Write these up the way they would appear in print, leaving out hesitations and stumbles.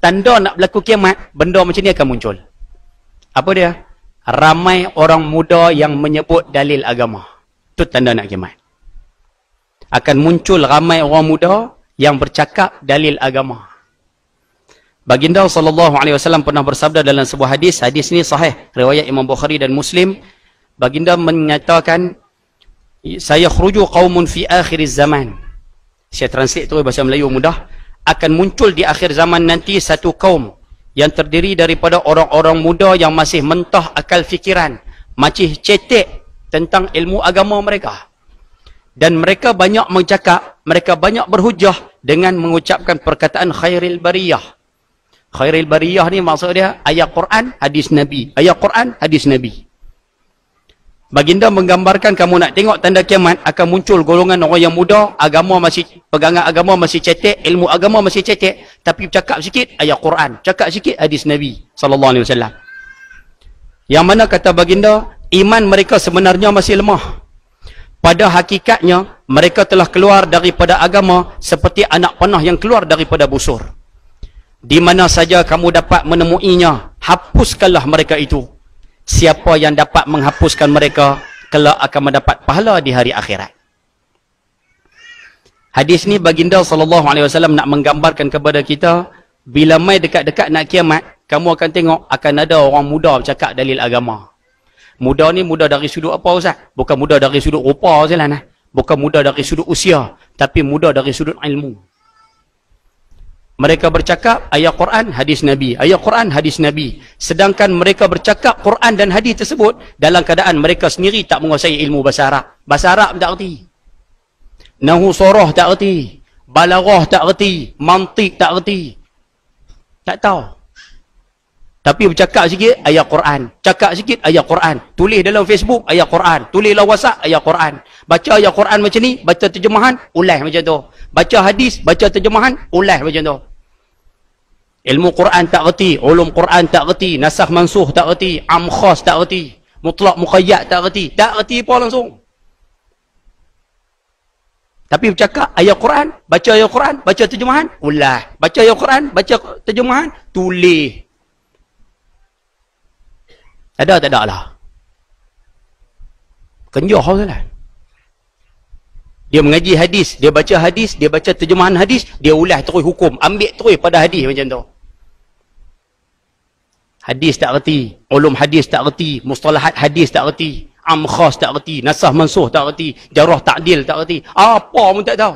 tanda nak berlaku kiamat, benda macam ni akan muncul. Apa dia? Ramai orang muda yang menyebut dalil agama. Itu tanda nak kiamat. Akan muncul ramai orang muda yang bercakap dalil agama. Baginda SAW pernah bersabda dalam sebuah hadis. Hadis ni sahih, riwayat Imam Bukhari dan Muslim. Baginda menyatakan, saya khruju qaumun fi akhir zaman. Saya translate terus bahasa Melayu mudah. Akan muncul di akhir zaman nanti satu kaum yang terdiri daripada orang-orang muda yang masih mentah akal fikiran, masih cetek tentang ilmu agama mereka. Dan mereka banyak bercakap, mereka banyak berhujah dengan mengucapkan perkataan khairil bariyah. Khairil bariyah ni maksud dia ayat Quran, hadis Nabi. Ayat Quran, hadis Nabi. Baginda menggambarkan, kamu nak tengok tanda kiamat, akan muncul golongan orang yang muda, agama masih, pegangan agama masih cetek, ilmu agama masih cetek, tapi cakap sikit ayat Quran, cakap sikit hadis Nabi SAW. Yang mana kata baginda, iman mereka sebenarnya masih lemah. Pada hakikatnya, mereka telah keluar daripada agama seperti anak panah yang keluar daripada busur. Di mana saja kamu dapat menemuinya, hapuskanlah mereka itu. Siapa yang dapat menghapuskan mereka, kelak akan mendapat pahala di hari akhirat. Hadis ni baginda SAW nak menggambarkan kepada kita, bila mai dekat-dekat nak kiamat, kamu akan tengok akan ada orang muda bercakap dalil agama. Muda ni muda dari sudut apa Ustaz? Bukan muda dari sudut rupa saja lah. Bukan muda dari sudut usia, tapi muda dari sudut ilmu. Mereka bercakap ayat Quran, hadis Nabi. Ayat Quran, hadis Nabi. Sedangkan mereka bercakap Quran dan hadis tersebut dalam keadaan mereka sendiri tak menguasai ilmu bahasa Arab. Bahasa Arab tak erti. Nahu soroh tak erti. Balaghah tak erti. Mantik tak erti. Tak tahu. Tapi bercakap sikit ayat Quran. Cakap sikit ayat Quran. Tulis dalam Facebook ayat Quran. Tulis dalam WhatsApp ayat Quran. Baca ayat Quran macam ni, baca terjemahan, ulas macam tu. Baca hadis, baca terjemahan, ulas macam tu. Ilmu Quran tak erti, ulum Quran tak erti, nasakh mansuh tak erti, am khas tak erti, mutlak muqayyad tak erti. Tak erti apa langsung. Tapi bercakap ayat Quran, baca terjemahan, ulas. Baca ayat Quran, baca terjemahan, tulis. Ada tak ada lah. Kenjah lah. Dia mengaji hadis, dia baca terjemahan hadis, dia ulas terus hukum, ambil terus pada hadis macam tu. Hadis tak erti, ulum hadis tak erti, mustalahat hadis tak erti, am khas tak erti, nasah mansuh tak erti, jarah ta'dil tak erti, apa pun tak tahu.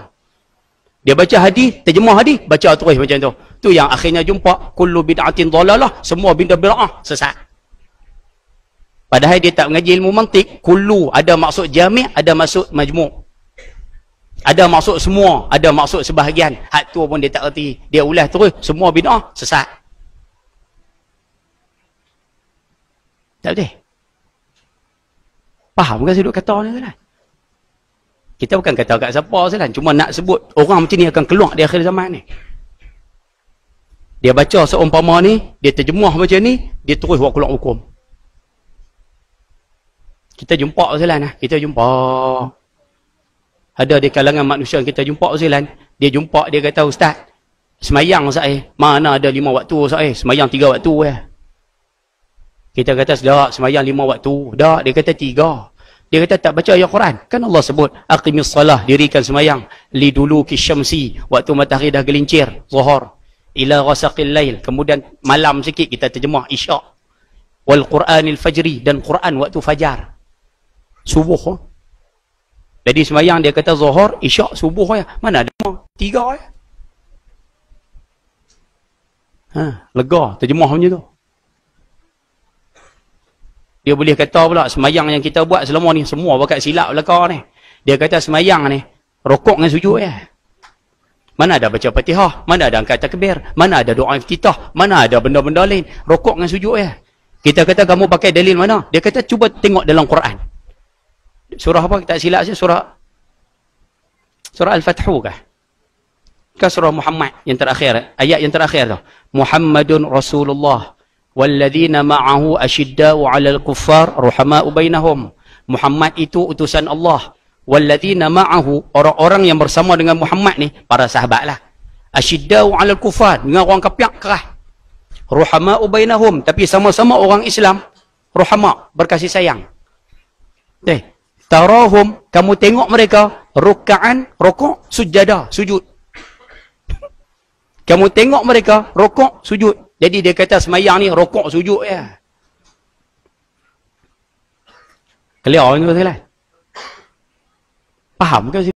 Dia baca hadis, terjemah hadis, baca terus macam tu. Tu yang akhirnya jumpa kullu bid'atin dhalalah, semua bid'ah sesat. Padahal dia tak mengaji ilmu mantik. Kullu ada maksud jami', ada maksud majmu'. Ada maksud semua, ada maksud sebahagian. Hak tu pun dia tak erti. Dia ulas terus, semua bid'ah sesat. Tak betul? Faham kan sudut kata ni kan? Kita bukan kata kat siapa salah, cuma nak sebut orang macam ni akan keluar di akhir zaman ni. Dia baca seumpama ni, dia terjemah macam ni, dia terus buat keluar hukum. Kita jumpa Zelan, kita jumpa. Ada di kalangan manusia yang kita jumpa Zelan, dia jumpa, dia kata, Ustaz, semayang saya, mana ada 5 waktu saya, semayang 3 waktu ya. Kita kata, sedap, semayang 5 waktu. Dah, dia kata 3. Dia kata tak baca ayat Quran. Kan Allah sebut, aqimis salah, dirikan semayang, liduluki syamsi, waktu matahari dah gelincir, zuhur, ila ghasaqil lail, kemudian malam sikit kita terjemah isyak, wal Quranil fajri, dan Quran waktu fajar. Subuh. Jadi semayang dia kata zuhur, isyak, subuh ya. Mana ada 3 ya. Lega terjemah macam tu. Dia boleh kata pula semayang yang kita buat selama ni semua bakat silap belaka ni. Dia kata semayang ni rokok dengan sujud ya. Mana ada baca Fatihah, mana ada angkat takbir, mana ada doa iftitah, mana ada benda-benda lain. Rokok dengan sujud ya. Kita kata kamu pakai dalil mana? Dia kata cuba tengok dalam Quran. Surah apa kita silap saja, surah Al-Fathu kah? Ke surah Muhammad yang terakhir, ayat yang terakhir tu. Muhammadun Rasulullah walladzina ma'ahu asyidda'u 'alal kuffar ruhama'u bainahum. Muhammad itu utusan Allah. Walladzina ma'ahu, orang-orang yang bersama dengan Muhammad ni para sahabatlah. Asyidda'u 'alal kuffar, dengan orang kafir keras. ruhama'u bainahum, tapi sama-sama orang Islam, ruhama', berkasih sayang. Tarahum, kamu tengok mereka ruk'an, rukuk, sujada, sujud. Kamu tengok mereka rukuk, sujud. Jadi dia kata semayang ni rukuk, sujud ya. Clear ni betul lah. Faham ke?